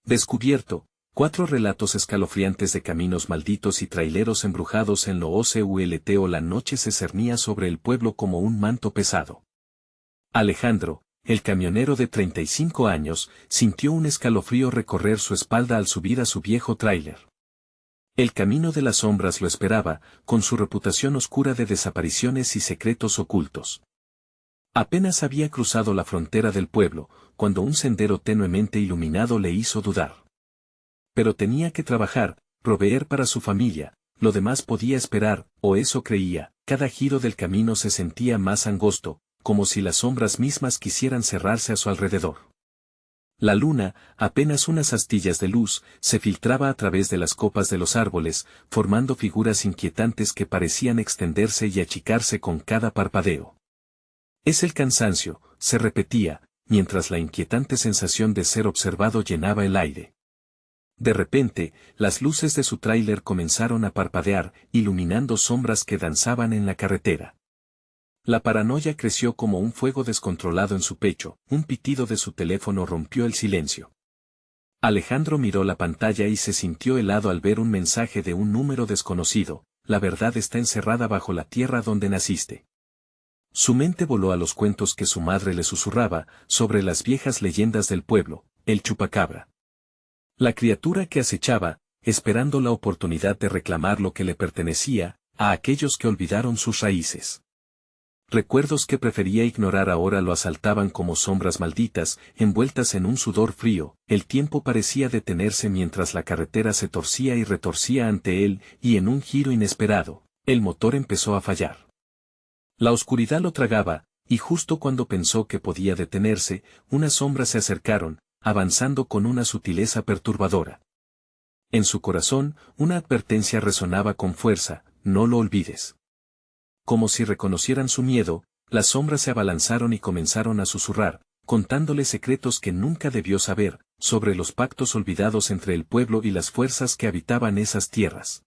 Descubierto, 4 relatos escalofriantes de caminos malditos y traileros embrujados en lo OCULT. La noche se cernía sobre el pueblo como un manto pesado. Alejandro, el camionero de 35 años, sintió un escalofrío recorrer su espalda al subir a su viejo tráiler. El camino de las sombras lo esperaba, con su reputación oscura de desapariciones y secretos ocultos. Apenas había cruzado la frontera del pueblo, cuando un sendero tenuemente iluminado le hizo dudar. Pero tenía que trabajar, proveer para su familia, lo demás podía esperar, o eso creía. Cada giro del camino se sentía más angosto, como si las sombras mismas quisieran cerrarse a su alrededor. La luna, apenas unas astillas de luz, se filtraba a través de las copas de los árboles, formando figuras inquietantes que parecían extenderse y achicarse con cada parpadeo. Es el cansancio, se repetía, mientras la inquietante sensación de ser observado llenaba el aire. De repente, las luces de su tráiler comenzaron a parpadear, iluminando sombras que danzaban en la carretera. La paranoia creció como un fuego descontrolado en su pecho, un pitido de su teléfono rompió el silencio. Alejandro miró la pantalla y se sintió helado al ver un mensaje de un número desconocido: la verdad está encerrada bajo la tierra donde naciste. Su mente voló a los cuentos que su madre le susurraba, sobre las viejas leyendas del pueblo, el chupacabra. La criatura que acechaba, esperando la oportunidad de reclamar lo que le pertenecía, a aquellos que olvidaron sus raíces. Recuerdos que prefería ignorar ahora lo asaltaban como sombras malditas, envueltas en un sudor frío. El tiempo parecía detenerse mientras la carretera se torcía y retorcía ante él, y en un giro inesperado, el motor empezó a fallar. La oscuridad lo tragaba, y justo cuando pensó que podía detenerse, unas sombras se acercaron, avanzando con una sutileza perturbadora. En su corazón, una advertencia resonaba con fuerza: no lo olvides. Como si reconocieran su miedo, las sombras se abalanzaron y comenzaron a susurrar, contándole secretos que nunca debió saber, sobre los pactos olvidados entre el pueblo y las fuerzas que habitaban esas tierras.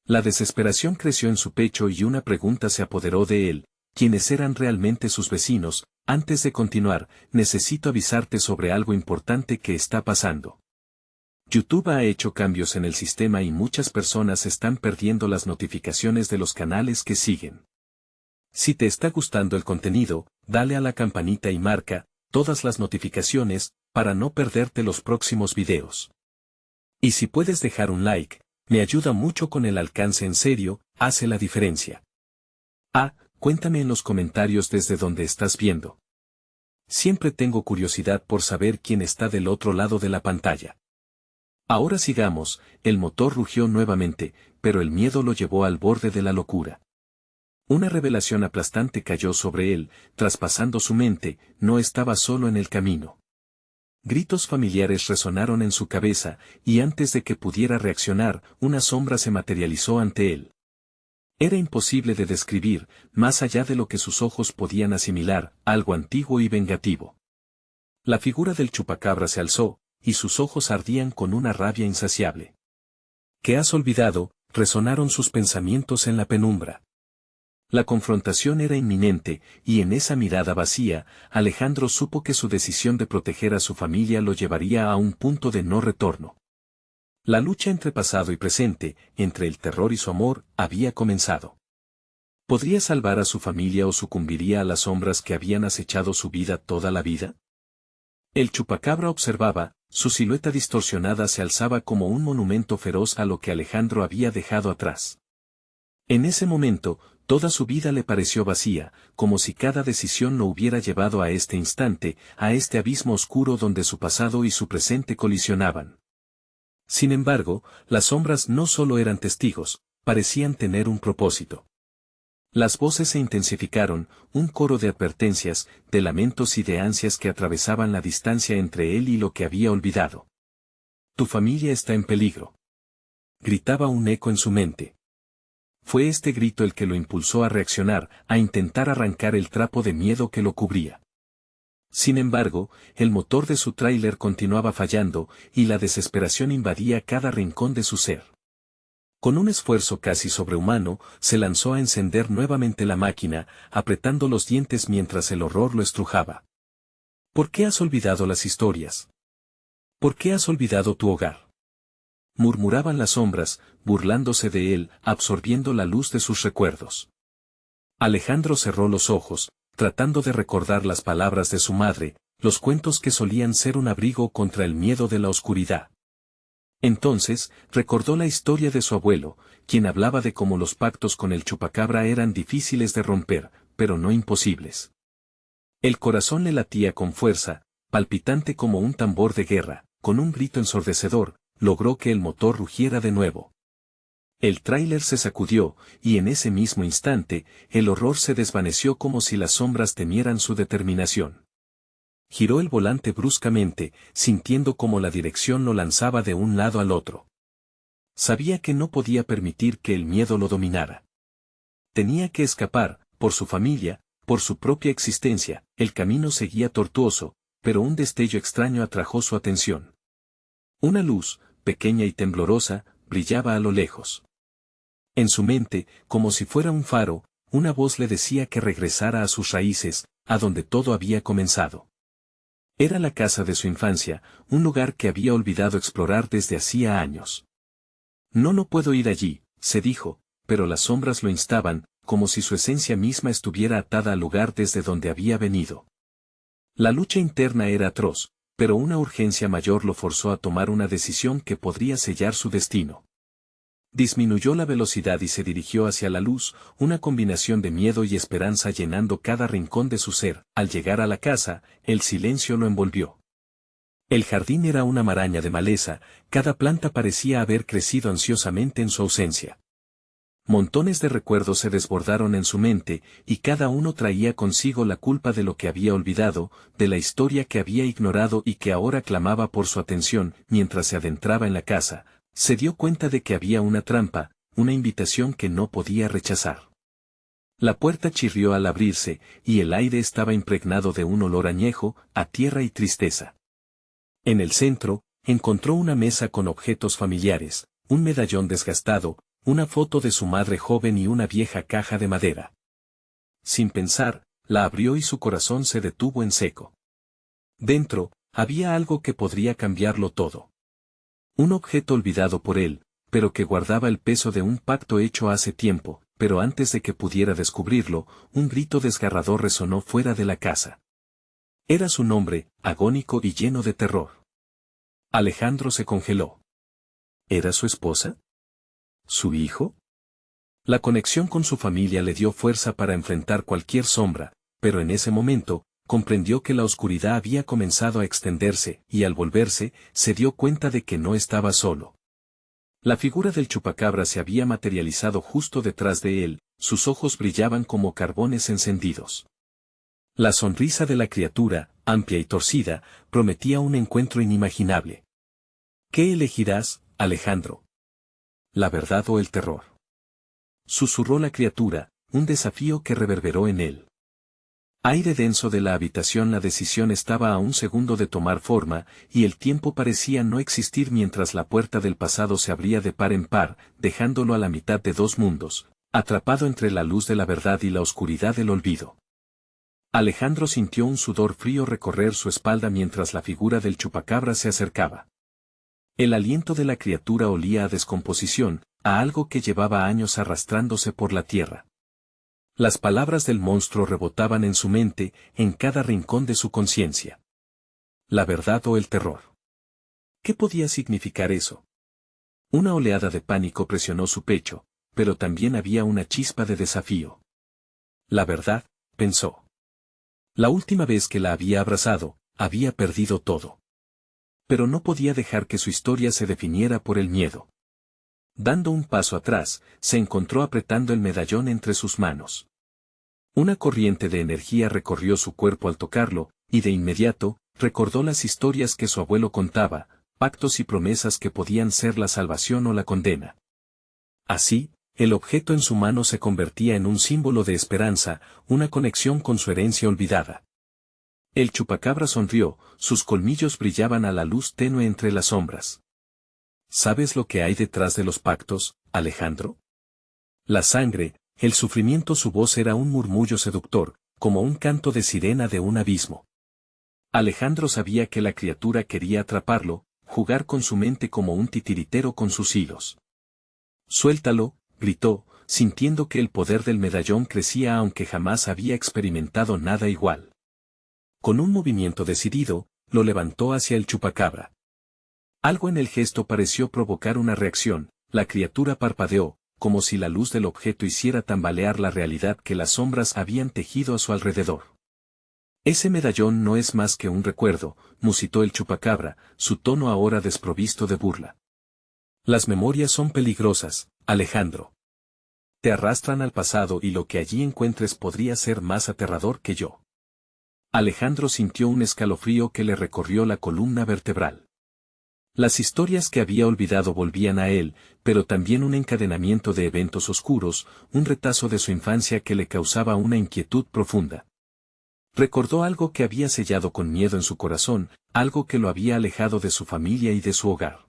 La desesperación creció en su pecho y una pregunta se apoderó de él: ¿quiénes eran realmente sus vecinos? Antes de continuar, necesito avisarte sobre algo importante que está pasando. YouTube ha hecho cambios en el sistema y muchas personas están perdiendo las notificaciones de los canales que siguen. Si te está gustando el contenido, dale a la campanita y marca todas las notificaciones para no perderte los próximos videos. Y si puedes dejar un like, me ayuda mucho con el alcance, en serio, hace la diferencia. Cuéntame en los comentarios desde donde estás viendo. Siempre tengo curiosidad por saber quién está del otro lado de la pantalla. Ahora sigamos. El motor rugió nuevamente, pero el miedo lo llevó al borde de la locura. Una revelación aplastante cayó sobre él, traspasando su mente: no estaba solo en el camino. Gritos familiares resonaron en su cabeza, y antes de que pudiera reaccionar, una sombra se materializó ante él. Era imposible de describir, más allá de lo que sus ojos podían asimilar, algo antiguo y vengativo. La figura del chupacabra se alzó, y sus ojos ardían con una rabia insaciable. ¿Qué has olvidado?, resonaron sus pensamientos en la penumbra. La confrontación era inminente, y en esa mirada vacía, Alejandro supo que su decisión de proteger a su familia lo llevaría a un punto de no retorno. La lucha entre pasado y presente, entre el terror y su amor, había comenzado. ¿Podría salvar a su familia o sucumbiría a las sombras que habían acechado su vida toda la vida? El chupacabra observaba, su silueta distorsionada se alzaba como un monumento feroz a lo que Alejandro había dejado atrás. En ese momento, toda su vida le pareció vacía, como si cada decisión lo hubiera llevado a este instante, a este abismo oscuro donde su pasado y su presente colisionaban. Sin embargo, las sombras no solo eran testigos, parecían tener un propósito. Las voces se intensificaron, un coro de advertencias, de lamentos y de ansias que atravesaban la distancia entre él y lo que había olvidado. Tu familia está en peligro. Gritaba un eco en su mente. Fue este grito el que lo impulsó a reaccionar, a intentar arrancar el trapo de miedo que lo cubría. Sin embargo, el motor de su tráiler continuaba fallando, y la desesperación invadía cada rincón de su ser. Con un esfuerzo casi sobrehumano, se lanzó a encender nuevamente la máquina, apretando los dientes mientras el horror lo estrujaba. ¿Por qué has olvidado las historias? ¿Por qué has olvidado tu hogar? Murmuraban las sombras, burlándose de él, absorbiendo la luz de sus recuerdos. Alejandro cerró los ojos, tratando de recordar las palabras de su madre, los cuentos que solían ser un abrigo contra el miedo de la oscuridad. Entonces, recordó la historia de su abuelo, quien hablaba de cómo los pactos con el chupacabra eran difíciles de romper, pero no imposibles. El corazón le latía con fuerza, palpitante como un tambor de guerra, con un grito ensordecedor, logró que el motor rugiera de nuevo. El tráiler se sacudió, y en ese mismo instante, el horror se desvaneció como si las sombras temieran su determinación. Giró el volante bruscamente, sintiendo cómo la dirección lo lanzaba de un lado al otro. Sabía que no podía permitir que el miedo lo dominara. Tenía que escapar, por su familia, por su propia existencia. El camino seguía tortuoso, pero un destello extraño atrajo su atención. Una luz, pequeña y temblorosa, brillaba a lo lejos. En su mente, como si fuera un faro, una voz le decía que regresara a sus raíces, a donde todo había comenzado. Era la casa de su infancia, un lugar que había olvidado explorar desde hacía años. No puedo ir allí, se dijo, pero las sombras lo instaban, como si su esencia misma estuviera atada al lugar desde donde había venido. La lucha interna era atroz, pero una urgencia mayor lo forzó a tomar una decisión que podría sellar su destino. Disminuyó la velocidad y se dirigió hacia la luz, una combinación de miedo y esperanza llenando cada rincón de su ser. Al llegar a la casa, el silencio lo envolvió. El jardín era una maraña de maleza, cada planta parecía haber crecido ansiosamente en su ausencia. Montones de recuerdos se desbordaron en su mente, y cada uno traía consigo la culpa de lo que había olvidado, de la historia que había ignorado y que ahora clamaba por su atención. Mientras se adentraba en la casa, se dio cuenta de que había una trampa, una invitación que no podía rechazar. La puerta chirrió al abrirse, y el aire estaba impregnado de un olor añejo, a tierra y tristeza. En el centro, encontró una mesa con objetos familiares, un medallón desgastado, una foto de su madre joven y una vieja caja de madera. Sin pensar, la abrió y su corazón se detuvo en seco. Dentro, había algo que podría cambiarlo todo. Un objeto olvidado por él, pero que guardaba el peso de un pacto hecho hace tiempo, pero antes de que pudiera descubrirlo, un grito desgarrador resonó fuera de la casa. Era su nombre, agónico y lleno de terror. Alejandro se congeló. ¿Era su esposa? ¿Su hijo? La conexión con su familia le dio fuerza para enfrentar cualquier sombra, pero en ese momento, comprendió que la oscuridad había comenzado a extenderse, y al volverse, se dio cuenta de que no estaba solo. La figura del chupacabra se había materializado justo detrás de él, sus ojos brillaban como carbones encendidos. La sonrisa de la criatura, amplia y torcida, prometía un encuentro inimaginable. ¿Qué elegirás, Alejandro? ¿La verdad o el terror? Susurró la criatura, un desafío que reverberó en él. Aire denso de la habitación. La decisión estaba a un segundo de tomar forma, y el tiempo parecía no existir mientras la puerta del pasado se abría de par en par, dejándolo a la mitad de dos mundos, atrapado entre la luz de la verdad y la oscuridad del olvido. Alejandro sintió un sudor frío recorrer su espalda mientras la figura del chupacabra se acercaba. El aliento de la criatura olía a descomposición, a algo que llevaba años arrastrándose por la tierra. Las palabras del monstruo rebotaban en su mente, en cada rincón de su conciencia. ¿La verdad o el terror? ¿Qué podía significar eso? Una oleada de pánico presionó su pecho, pero también había una chispa de desafío. La verdad, pensó. La última vez que la había abrazado, había perdido todo. Pero no podía dejar que su historia se definiera por el miedo. Dando un paso atrás, se encontró apretando el medallón entre sus manos. Una corriente de energía recorrió su cuerpo al tocarlo, y de inmediato, recordó las historias que su abuelo contaba, pactos y promesas que podían ser la salvación o la condena. Así, el objeto en su mano se convertía en un símbolo de esperanza, una conexión con su herencia olvidada. El chupacabra sonrió, sus colmillos brillaban a la luz tenue entre las sombras. ¿Sabes lo que hay detrás de los pactos, Alejandro? La sangre, el sufrimiento. Su voz era un murmullo seductor, como un canto de sirena de un abismo. Alejandro sabía que la criatura quería atraparlo, jugar con su mente como un titiritero con sus hilos. «Suéltalo», gritó, sintiendo que el poder del medallón crecía aunque jamás había experimentado nada igual. Con un movimiento decidido, lo levantó hacia el chupacabra. Algo en el gesto pareció provocar una reacción, la criatura parpadeó, como si la luz del objeto hiciera tambalear la realidad que las sombras habían tejido a su alrededor. «Ese medallón no es más que un recuerdo», musitó el chupacabra, su tono ahora desprovisto de burla. «Las memorias son peligrosas, Alejandro. Te arrastran al pasado y lo que allí encuentres podría ser más aterrador que yo». Alejandro sintió un escalofrío que le recorrió la columna vertebral. Las historias que había olvidado volvían a él, pero también un encadenamiento de eventos oscuros, un retazo de su infancia que le causaba una inquietud profunda. Recordó algo que había sellado con miedo en su corazón, algo que lo había alejado de su familia y de su hogar.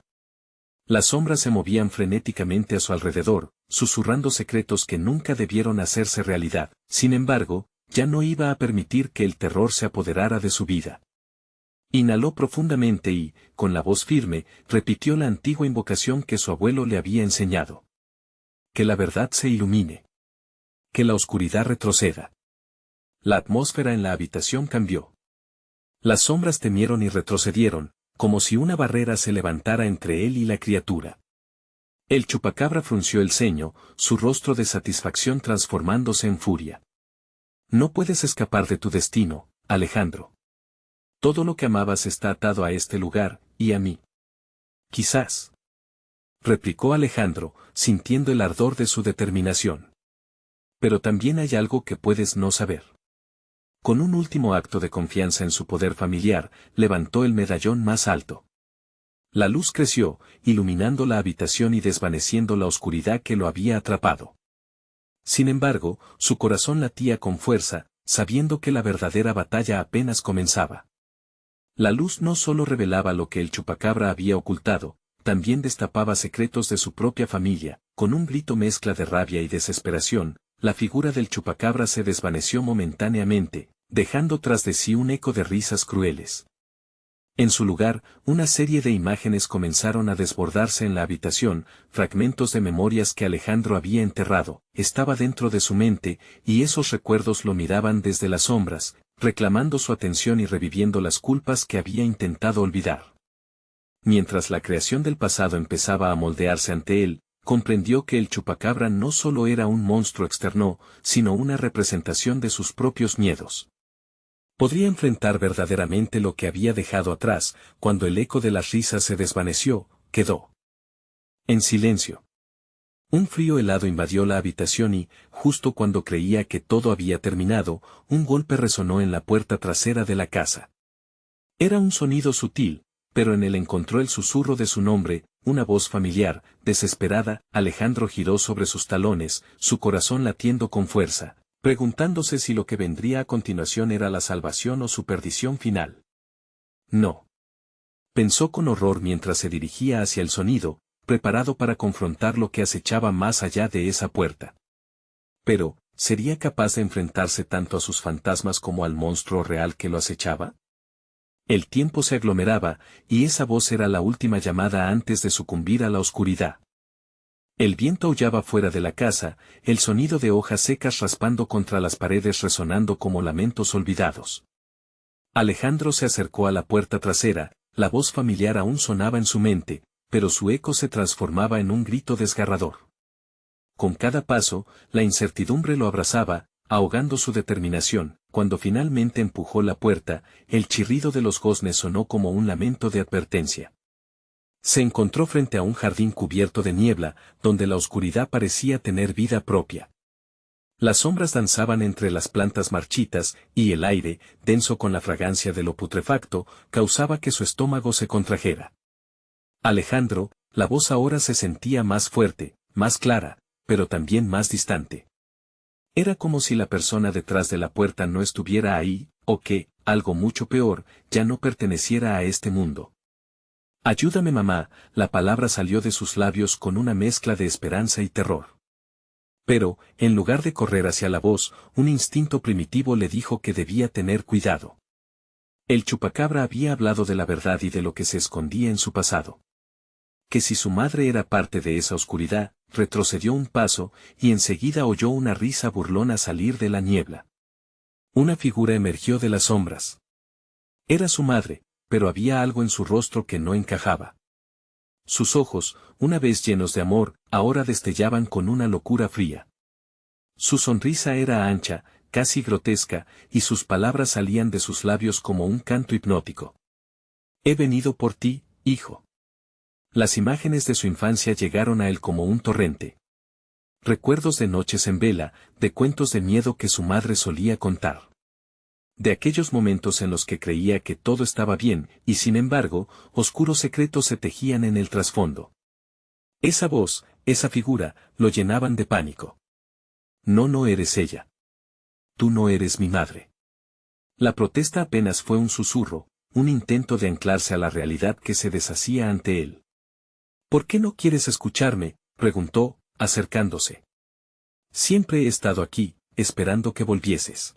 Las sombras se movían frenéticamente a su alrededor, susurrando secretos que nunca debieron hacerse realidad. Sin embargo, ya no iba a permitir que el terror se apoderara de su vida. Inhaló profundamente y, con la voz firme, repitió la antigua invocación que su abuelo le había enseñado. Que la verdad se ilumine. Que la oscuridad retroceda. La atmósfera en la habitación cambió. Las sombras temieron y retrocedieron, como si una barrera se levantara entre él y la criatura. El chupacabra frunció el ceño, su rostro de satisfacción transformándose en furia. «No puedes escapar de tu destino, Alejandro. Todo lo que amabas está atado a este lugar, y a mí». «Quizás», replicó Alejandro, sintiendo el ardor de su determinación. «Pero también hay algo que puedes no saber». Con un último acto de confianza en su poder familiar, levantó el medallón más alto. La luz creció, iluminando la habitación y desvaneciendo la oscuridad que lo había atrapado. Sin embargo, su corazón latía con fuerza, sabiendo que la verdadera batalla apenas comenzaba. La luz no solo revelaba lo que el chupacabra había ocultado, también destapaba secretos de su propia familia. Con un grito mezcla de rabia y desesperación, la figura del chupacabra se desvaneció momentáneamente, dejando tras de sí un eco de risas crueles. En su lugar, una serie de imágenes comenzaron a desbordarse en la habitación, fragmentos de memorias que Alejandro había enterrado, estaba dentro de su mente, y esos recuerdos lo miraban desde las sombras, reclamando su atención y reviviendo las culpas que había intentado olvidar. Mientras la creación del pasado empezaba a moldearse ante él, comprendió que el chupacabra no solo era un monstruo externo, sino una representación de sus propios miedos. Podría enfrentar verdaderamente lo que había dejado atrás. Cuando el eco de las risas se desvaneció, quedó en silencio. Un frío helado invadió la habitación y, justo cuando creía que todo había terminado, un golpe resonó en la puerta trasera de la casa. Era un sonido sutil, pero en él encontró el susurro de su nombre, una voz familiar, desesperada. Alejandro giró sobre sus talones, su corazón latiendo con fuerza, preguntándose si lo que vendría a continuación era la salvación o su perdición final. No. Pensó con horror mientras se dirigía hacia el sonido, preparado para confrontar lo que acechaba más allá de esa puerta. Pero, ¿sería capaz de enfrentarse tanto a sus fantasmas como al monstruo real que lo acechaba? El tiempo se aglomeraba, y esa voz era la última llamada antes de sucumbir a la oscuridad. El viento aullaba fuera de la casa, el sonido de hojas secas raspando contra las paredes resonando como lamentos olvidados. Alejandro se acercó a la puerta trasera, la voz familiar aún sonaba en su mente, pero su eco se transformaba en un grito desgarrador. Con cada paso, la incertidumbre lo abrazaba, ahogando su determinación. Cuando finalmente empujó la puerta, el chirrido de los goznes sonó como un lamento de advertencia. Se encontró frente a un jardín cubierto de niebla, donde la oscuridad parecía tener vida propia. Las sombras danzaban entre las plantas marchitas, y el aire, denso con la fragancia de lo putrefacto, causaba que su estómago se contrajera. Alejandro, la voz ahora se sentía más fuerte, más clara, pero también más distante. Era como si la persona detrás de la puerta no estuviera ahí, o que, algo mucho peor, ya no perteneciera a este mundo. «Ayúdame, mamá», la palabra salió de sus labios con una mezcla de esperanza y terror. Pero, en lugar de correr hacia la voz, un instinto primitivo le dijo que debía tener cuidado. El chupacabra había hablado de la verdad y de lo que se escondía en su pasado. Que si su madre era parte de esa oscuridad, retrocedió un paso, y enseguida oyó una risa burlona salir de la niebla. Una figura emergió de las sombras. Era su madre, pero había algo en su rostro que no encajaba. Sus ojos, una vez llenos de amor, ahora destellaban con una locura fría. Su sonrisa era ancha, casi grotesca, y sus palabras salían de sus labios como un canto hipnótico. He venido por ti, hijo. Las imágenes de su infancia llegaron a él como un torrente. Recuerdos de noches en vela, de cuentos de miedo que su madre solía contar. De aquellos momentos en los que creía que todo estaba bien, y sin embargo, oscuros secretos se tejían en el trasfondo. Esa voz, esa figura, lo llenaban de pánico. No eres ella. Tú no eres mi madre. La protesta apenas fue un susurro, un intento de anclarse a la realidad que se deshacía ante él. ¿Por qué no quieres escucharme?, preguntó, acercándose. Siempre he estado aquí, esperando que volvieses.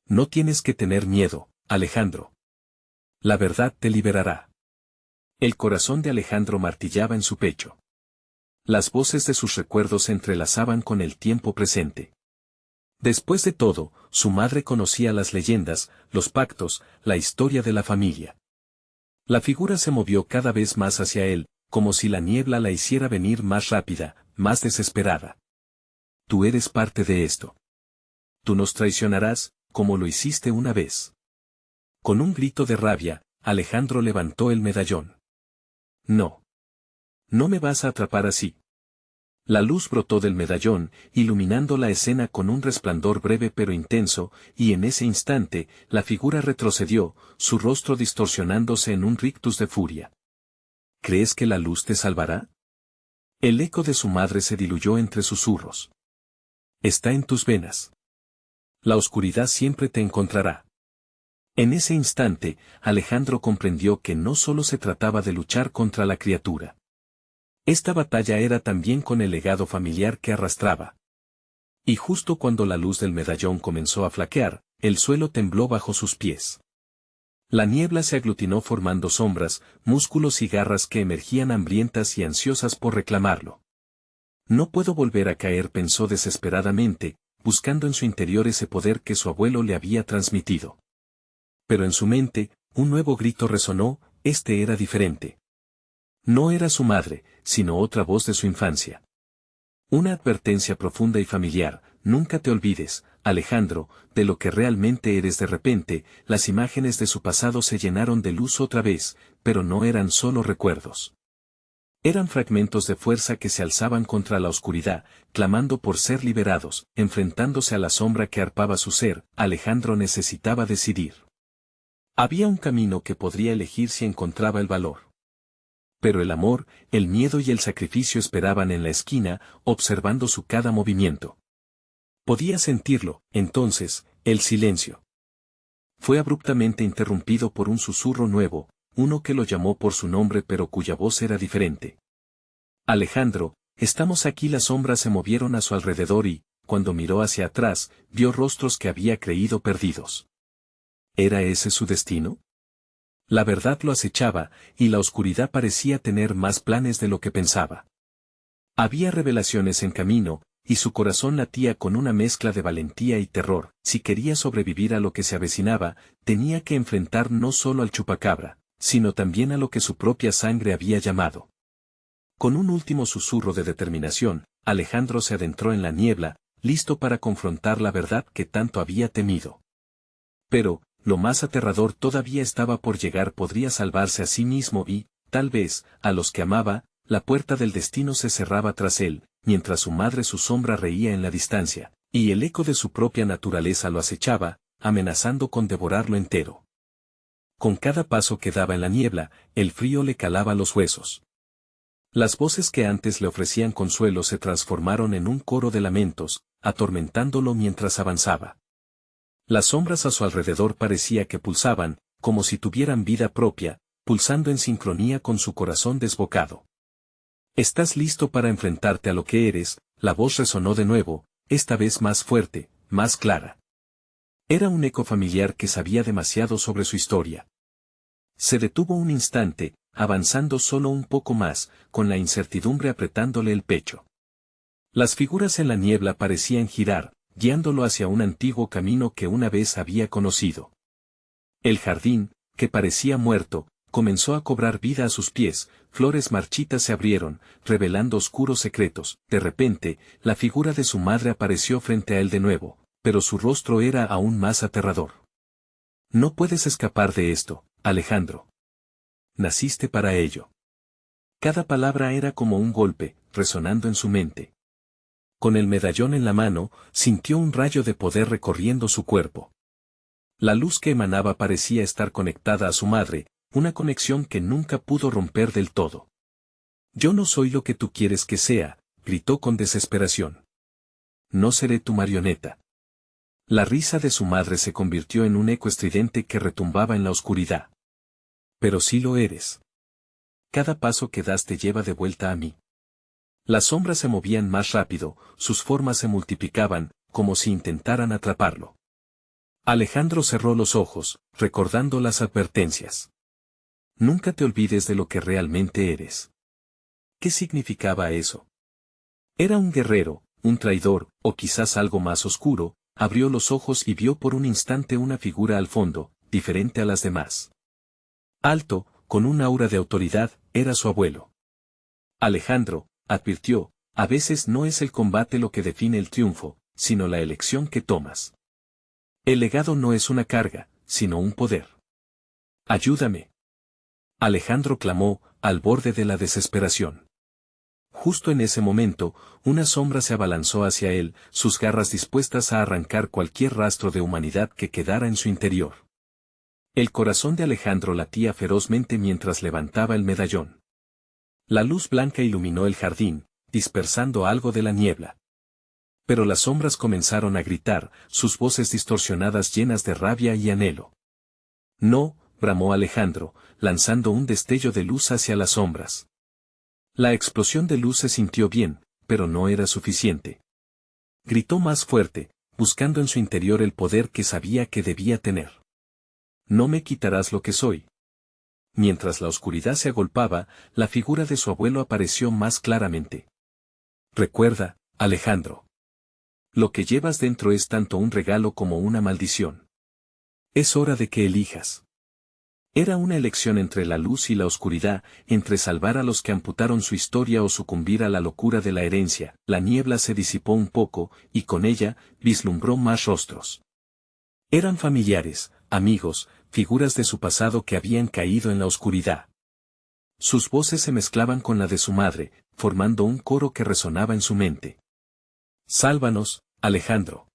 No tienes que tener miedo, Alejandro. La verdad te liberará. El corazón de Alejandro martillaba en su pecho. Las voces de sus recuerdos se entrelazaban con el tiempo presente. Después de todo, su madre conocía las leyendas, los pactos, la historia de la familia. La figura se movió cada vez más hacia él, como si la niebla la hiciera venir más rápida, más desesperada. Tú eres parte de esto. Tú nos traicionarás, como lo hiciste una vez. Con un grito de rabia, Alejandro levantó el medallón. No. No me vas a atrapar así. La luz brotó del medallón, iluminando la escena con un resplandor breve pero intenso, y en ese instante, la figura retrocedió, su rostro distorsionándose en un rictus de furia. ¿Crees que la luz te salvará? El eco de su madre se diluyó entre susurros. Está en tus venas. La oscuridad siempre te encontrará. En ese instante, Alejandro comprendió que no solo se trataba de luchar contra la criatura. Esta batalla era también con el legado familiar que arrastraba. Y justo cuando la luz del medallón comenzó a flaquear, el suelo tembló bajo sus pies. La niebla se aglutinó formando sombras, músculos y garras que emergían hambrientas y ansiosas por reclamarlo. No puedo volver a caer, pensó desesperadamente, buscando en su interior ese poder que su abuelo le había transmitido. Pero en su mente, un nuevo grito resonó, este era diferente. No era su madre, sino otra voz de su infancia. Una advertencia profunda y familiar: nunca te olvides, Alejandro, de lo que realmente eres. De repente, las imágenes de su pasado se llenaron de luz otra vez, pero no eran solo recuerdos. Eran fragmentos de fuerza que se alzaban contra la oscuridad, clamando por ser liberados, enfrentándose a la sombra que arpaba su ser. Alejandro necesitaba decidir. Había un camino que podría elegir si encontraba el valor. Pero el amor, el miedo y el sacrificio esperaban en la esquina, observando su cada movimiento. Podía sentirlo, entonces, el silencio. Fue abruptamente interrumpido por un susurro nuevo, uno que lo llamó por su nombre pero cuya voz era diferente. Alejandro, estamos aquí. Las sombras se movieron a su alrededor y, cuando miró hacia atrás, vio rostros que había creído perdidos. ¿Era ese su destino? La verdad lo acechaba, y la oscuridad parecía tener más planes de lo que pensaba. Había revelaciones en camino, y su corazón latía con una mezcla de valentía y terror. Si quería sobrevivir a lo que se avecinaba, tenía que enfrentar no solo al chupacabra, sino también a lo que su propia sangre había llamado. Con un último susurro de determinación, Alejandro se adentró en la niebla, listo para confrontar la verdad que tanto había temido. Pero, lo más aterrador todavía estaba por llegar. Podría salvarse a sí mismo y, tal vez, a los que amaba. La puerta del destino se cerraba tras él, mientras su madre, su sombra, reía en la distancia, y el eco de su propia naturaleza lo acechaba, amenazando con devorarlo entero. Con cada paso que daba en la niebla, el frío le calaba los huesos. Las voces que antes le ofrecían consuelo se transformaron en un coro de lamentos, atormentándolo mientras avanzaba. Las sombras a su alrededor parecía que pulsaban, como si tuvieran vida propia, pulsando en sincronía con su corazón desbocado. ¿Estás listo para enfrentarte a lo que eres? La voz resonó de nuevo, esta vez más fuerte, más clara. Era un eco familiar que sabía demasiado sobre su historia. Se detuvo un instante, avanzando solo un poco más, con la incertidumbre apretándole el pecho. Las figuras en la niebla parecían girar, guiándolo hacia un antiguo camino que una vez había conocido. El jardín, que parecía muerto, comenzó a cobrar vida a sus pies, flores marchitas se abrieron, revelando oscuros secretos. De repente, la figura de su madre apareció frente a él de nuevo, pero su rostro era aún más aterrador. No puedes escapar de esto, Alejandro. Naciste para ello. Cada palabra era como un golpe, resonando en su mente. Con el medallón en la mano, sintió un rayo de poder recorriendo su cuerpo. La luz que emanaba parecía estar conectada a su madre, una conexión que nunca pudo romper del todo. Yo no soy lo que tú quieres que sea, gritó con desesperación. No seré tu marioneta. La risa de su madre se convirtió en un eco estridente que retumbaba en la oscuridad. Pero sí lo eres. Cada paso que das te lleva de vuelta a mí. Las sombras se movían más rápido, sus formas se multiplicaban, como si intentaran atraparlo. Alejandro cerró los ojos, recordando las advertencias. Nunca te olvides de lo que realmente eres. ¿Qué significaba eso? Era un guerrero, un traidor, o quizás algo más oscuro. Abrió los ojos y vio por un instante una figura al fondo, diferente a las demás. Alto, con un aura de autoridad, era su abuelo. Alejandro, advirtió, a veces no es el combate lo que define el triunfo, sino la elección que tomas. El legado no es una carga, sino un poder. Ayúdame. Alejandro clamó, al borde de la desesperación. Justo en ese momento, una sombra se abalanzó hacia él, sus garras dispuestas a arrancar cualquier rastro de humanidad que quedara en su interior. El corazón de Alejandro latía ferozmente mientras levantaba el medallón. La luz blanca iluminó el jardín, dispersando algo de la niebla. Pero las sombras comenzaron a gritar, sus voces distorsionadas llenas de rabia y anhelo. No, bramó Alejandro, lanzando un destello de luz hacia las sombras. La explosión de luz se sintió bien, pero no era suficiente. Gritó más fuerte, buscando en su interior el poder que sabía que debía tener. No me quitarás lo que soy. Mientras la oscuridad se agolpaba, la figura de su abuelo apareció más claramente. Recuerda, Alejandro. Lo que llevas dentro es tanto un regalo como una maldición. Es hora de que elijas. Era una elección entre la luz y la oscuridad, entre salvar a los que amputaron su historia o sucumbir a la locura de la herencia. La niebla se disipó un poco, y con ella, vislumbró más rostros. Eran familiares, amigos, figuras de su pasado que habían caído en la oscuridad. Sus voces se mezclaban con la de su madre, formando un coro que resonaba en su mente. Sálvanos, Alejandro.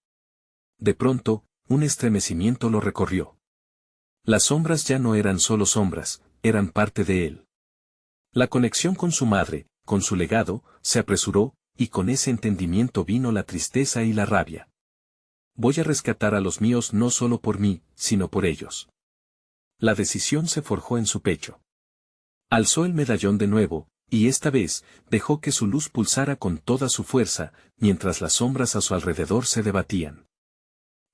De pronto, un estremecimiento lo recorrió. Las sombras ya no eran solo sombras, eran parte de él. La conexión con su madre, con su legado, se apresuró, y con ese entendimiento vino la tristeza y la rabia. Voy a rescatar a los míos no solo por mí, sino por ellos. La decisión se forjó en su pecho. Alzó el medallón de nuevo, y esta vez, dejó que su luz pulsara con toda su fuerza, mientras las sombras a su alrededor se debatían.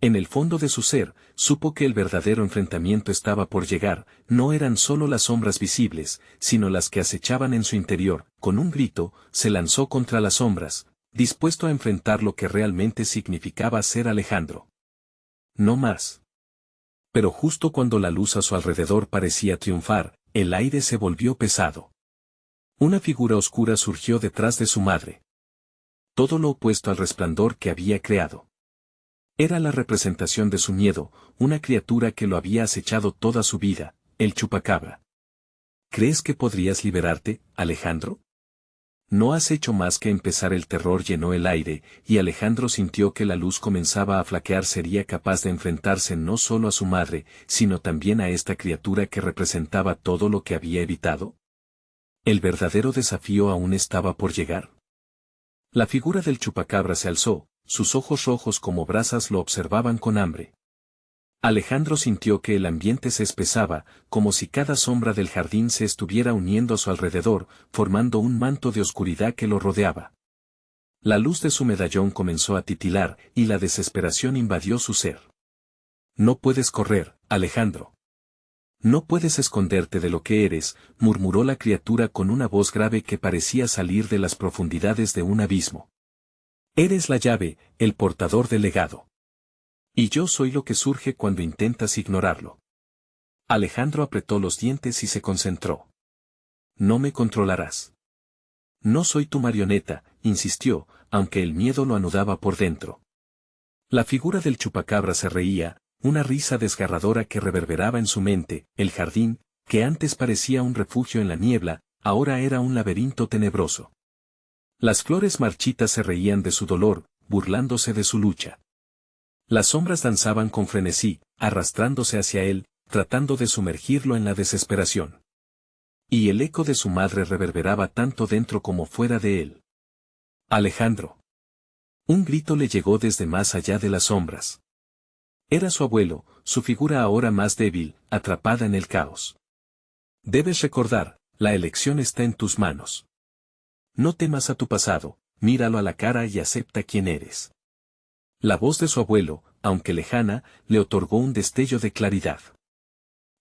En el fondo de su ser, supo que el verdadero enfrentamiento estaba por llegar, no eran solo las sombras visibles, sino las que acechaban en su interior. Con un grito, se lanzó contra las sombras, dispuesto a enfrentar lo que realmente significaba ser Alejandro. No más. Pero justo cuando la luz a su alrededor parecía triunfar, el aire se volvió pesado. Una figura oscura surgió detrás de su madre. Todo lo opuesto al resplandor que había creado. Era la representación de su miedo, una criatura que lo había acechado toda su vida, el chupacabra. ¿Crees que podrías liberarte, Alejandro? No has hecho más que empezar. El terror llenó el aire, y Alejandro sintió que la luz comenzaba a flaquear. Sería capaz de enfrentarse no solo a su madre, sino también a esta criatura que representaba todo lo que había evitado. ¿El verdadero desafío aún estaba por llegar? La figura del chupacabra se alzó, sus ojos rojos como brasas lo observaban con hambre. Alejandro sintió que el ambiente se espesaba, como si cada sombra del jardín se estuviera uniendo a su alrededor, formando un manto de oscuridad que lo rodeaba. La luz de su medallón comenzó a titilar, y la desesperación invadió su ser. No puedes correr, Alejandro. No puedes esconderte de lo que eres, murmuró la criatura con una voz grave que parecía salir de las profundidades de un abismo. Eres la llave, el portador del legado. Y yo soy lo que surge cuando intentas ignorarlo. Alejandro apretó los dientes y se concentró. No me controlarás. No soy tu marioneta, insistió, aunque el miedo lo anudaba por dentro. La figura del chupacabra se reía, una risa desgarradora que reverberaba en su mente. El jardín, que antes parecía un refugio en la niebla, ahora era un laberinto tenebroso. Las flores marchitas se reían de su dolor, burlándose de su lucha. Las sombras danzaban con frenesí, arrastrándose hacia él, tratando de sumergirlo en la desesperación. Y el eco de su madre reverberaba tanto dentro como fuera de él. Alejandro. Un grito le llegó desde más allá de las sombras. Era su abuelo, su figura ahora más débil, atrapada en el caos. Debes recordar, la elección está en tus manos. No temas a tu pasado, míralo a la cara y acepta quién eres. La voz de su abuelo, aunque lejana, le otorgó un destello de claridad.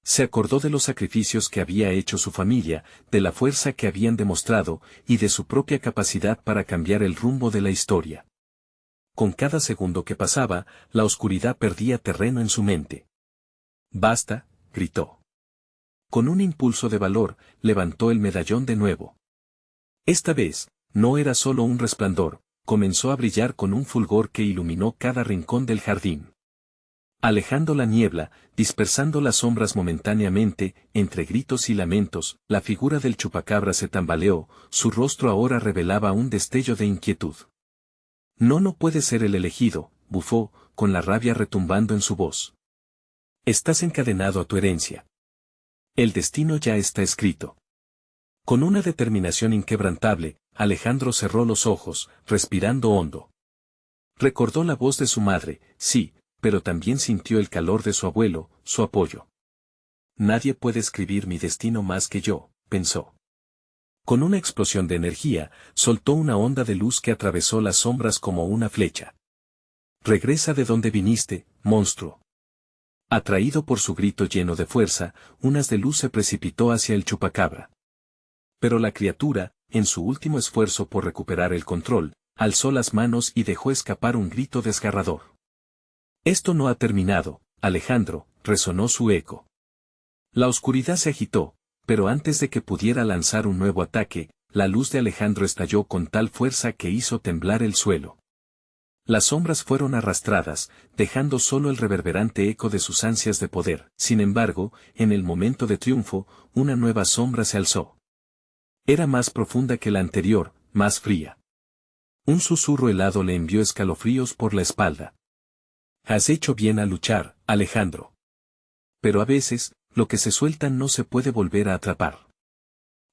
Se acordó de los sacrificios que había hecho su familia, de la fuerza que habían demostrado, y de su propia capacidad para cambiar el rumbo de la historia. Con cada segundo que pasaba, la oscuridad perdía terreno en su mente. «Basta», gritó. Con un impulso de valor, levantó el medallón de nuevo. Esta vez, no era solo un resplandor, comenzó a brillar con un fulgor que iluminó cada rincón del jardín. Alejando la niebla, dispersando las sombras momentáneamente, entre gritos y lamentos, la figura del chupacabra se tambaleó, su rostro ahora revelaba un destello de inquietud. No puede ser el elegido, bufó, con la rabia retumbando en su voz. Estás encadenado a tu herencia. El destino ya está escrito. Con una determinación inquebrantable, Alejandro cerró los ojos, respirando hondo. Recordó la voz de su madre, sí, pero también sintió el calor de su abuelo, su apoyo. Nadie puede escribir mi destino más que yo, pensó. Con una explosión de energía, soltó una onda de luz que atravesó las sombras como una flecha. Regresa de donde viniste, monstruo. Atraído por su grito lleno de fuerza, un haz de luz se precipitó hacia el chupacabra. Pero la criatura, en su último esfuerzo por recuperar el control, alzó las manos y dejó escapar un grito desgarrador. Esto no ha terminado, Alejandro, resonó su eco. La oscuridad se agitó, pero antes de que pudiera lanzar un nuevo ataque, la luz de Alejandro estalló con tal fuerza que hizo temblar el suelo. Las sombras fueron arrastradas, dejando solo el reverberante eco de sus ansias de poder. Sin embargo, en el momento de triunfo, una nueva sombra se alzó. Era más profunda que la anterior, más fría. Un susurro helado le envió escalofríos por la espalda. Has hecho bien a luchar, Alejandro. Pero a veces, lo que se suelta no se puede volver a atrapar.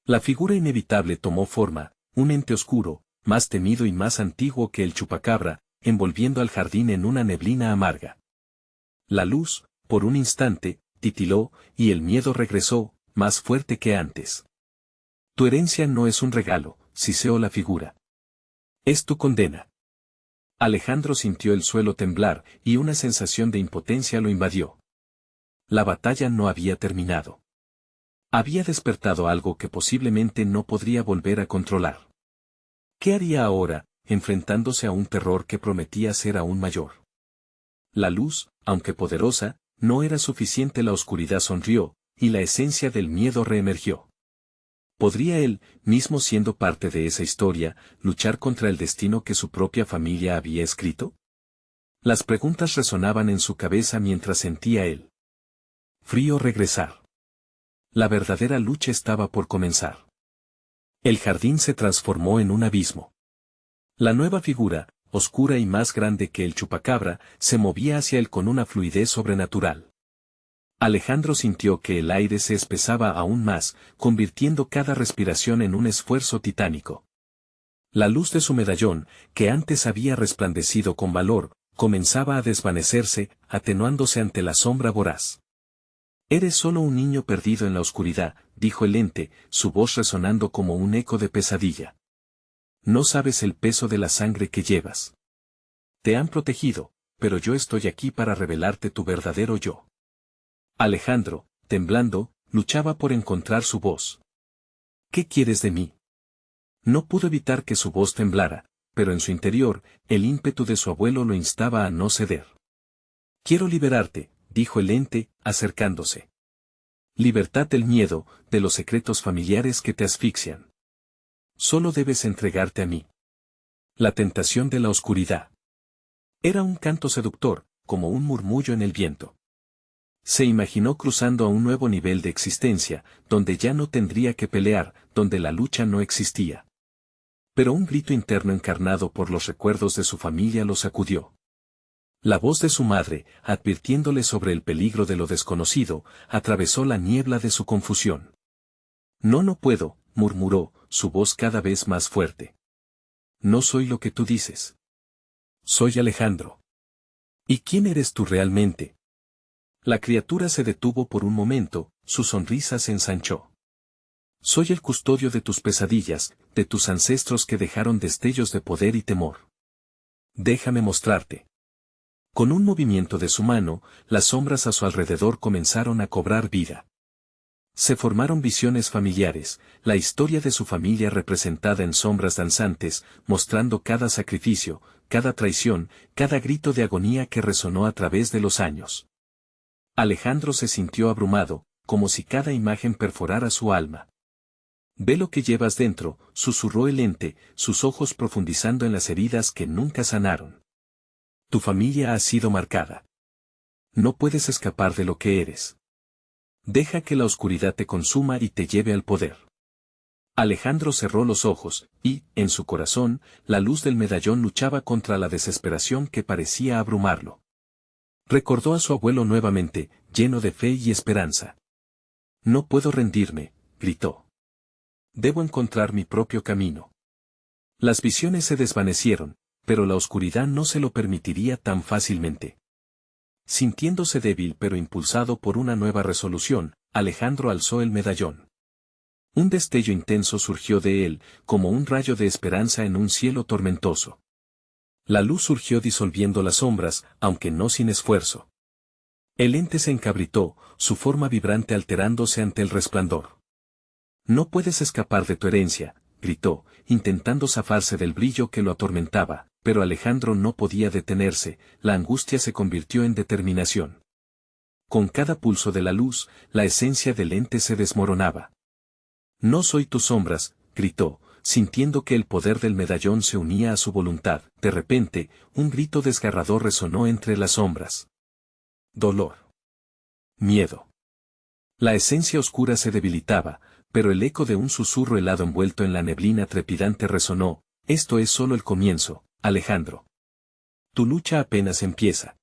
La figura inevitable tomó forma, un ente oscuro, más temido y más antiguo que el chupacabra, envolviendo al jardín en una neblina amarga. La luz, por un instante, titiló, y el miedo regresó, más fuerte que antes. Tu herencia no es un regalo, siseó la figura. Es tu condena. Alejandro sintió el suelo temblar, y una sensación de impotencia lo invadió. La batalla no había terminado. Había despertado algo que posiblemente no podría volver a controlar. ¿Qué haría ahora, enfrentándose a un terror que prometía ser aún mayor? La luz, aunque poderosa, no era suficiente. La oscuridad sonrió, y la esencia del miedo reemergió. ¿Podría él, mismo siendo parte de esa historia, luchar contra el destino que su propia familia había escrito? Las preguntas resonaban en su cabeza mientras sentía el frío regresar. La verdadera lucha estaba por comenzar. El jardín se transformó en un abismo. La nueva figura, oscura y más grande que el chupacabra, se movía hacia él con una fluidez sobrenatural. Alejandro sintió que el aire se espesaba aún más, convirtiendo cada respiración en un esfuerzo titánico. La luz de su medallón, que antes había resplandecido con valor, comenzaba a desvanecerse, atenuándose ante la sombra voraz. Eres solo un niño perdido en la oscuridad, dijo el ente, su voz resonando como un eco de pesadilla. No sabes el peso de la sangre que llevas. Te han protegido, pero yo estoy aquí para revelarte tu verdadero yo. Alejandro, temblando, luchaba por encontrar su voz. ¿Qué quieres de mí? No pudo evitar que su voz temblara, pero en su interior, el ímpetu de su abuelo lo instaba a no ceder. Quiero liberarte, dijo el ente, acercándose. Libertad del miedo, de los secretos familiares que te asfixian. Solo debes entregarte a mí. La tentación de la oscuridad. Era un canto seductor, como un murmullo en el viento. Se imaginó cruzando a un nuevo nivel de existencia, donde ya no tendría que pelear, donde la lucha no existía. Pero un grito interno encarnado por los recuerdos de su familia lo sacudió. La voz de su madre, advirtiéndole sobre el peligro de lo desconocido, atravesó la niebla de su confusión. No puedo, murmuró, su voz cada vez más fuerte. No soy lo que tú dices. Soy Alejandro. ¿Y quién eres tú realmente? La criatura se detuvo por un momento, su sonrisa se ensanchó. Soy el custodio de tus pesadillas, de tus ancestros que dejaron destellos de poder y temor. Déjame mostrarte. Con un movimiento de su mano, las sombras a su alrededor comenzaron a cobrar vida. Se formaron visiones familiares, la historia de su familia representada en sombras danzantes, mostrando cada sacrificio, cada traición, cada grito de agonía que resonó a través de los años. Alejandro se sintió abrumado, como si cada imagen perforara su alma. Ve lo que llevas dentro, susurró el ente, sus ojos profundizando en las heridas que nunca sanaron. Tu familia ha sido marcada. No puedes escapar de lo que eres. Deja que la oscuridad te consuma y te lleve al poder. Alejandro cerró los ojos, y, en su corazón, la luz del medallón luchaba contra la desesperación que parecía abrumarlo. Recordó a su abuelo nuevamente, lleno de fe y esperanza. No puedo rendirme, gritó. Debo encontrar mi propio camino. Las visiones se desvanecieron, pero la oscuridad no se lo permitiría tan fácilmente. Sintiéndose débil pero impulsado por una nueva resolución, Alejandro alzó el medallón. Un destello intenso surgió de él, como un rayo de esperanza en un cielo tormentoso. La luz surgió disolviendo las sombras, aunque no sin esfuerzo. El ente se encabritó, su forma vibrante alterándose ante el resplandor. No puedes escapar de tu herencia, gritó, intentando zafarse del brillo que lo atormentaba, pero Alejandro no podía detenerse, la angustia se convirtió en determinación. Con cada pulso de la luz, la esencia del ente se desmoronaba. No soy tus sombras, gritó, sintiendo que el poder del medallón se unía a su voluntad. De repente, un grito desgarrador resonó entre las sombras. Dolor. Miedo. La esencia oscura se debilitaba, pero el eco de un susurro helado envuelto en la neblina trepidante resonó. Esto es solo el comienzo, Alejandro. Tu lucha apenas empieza.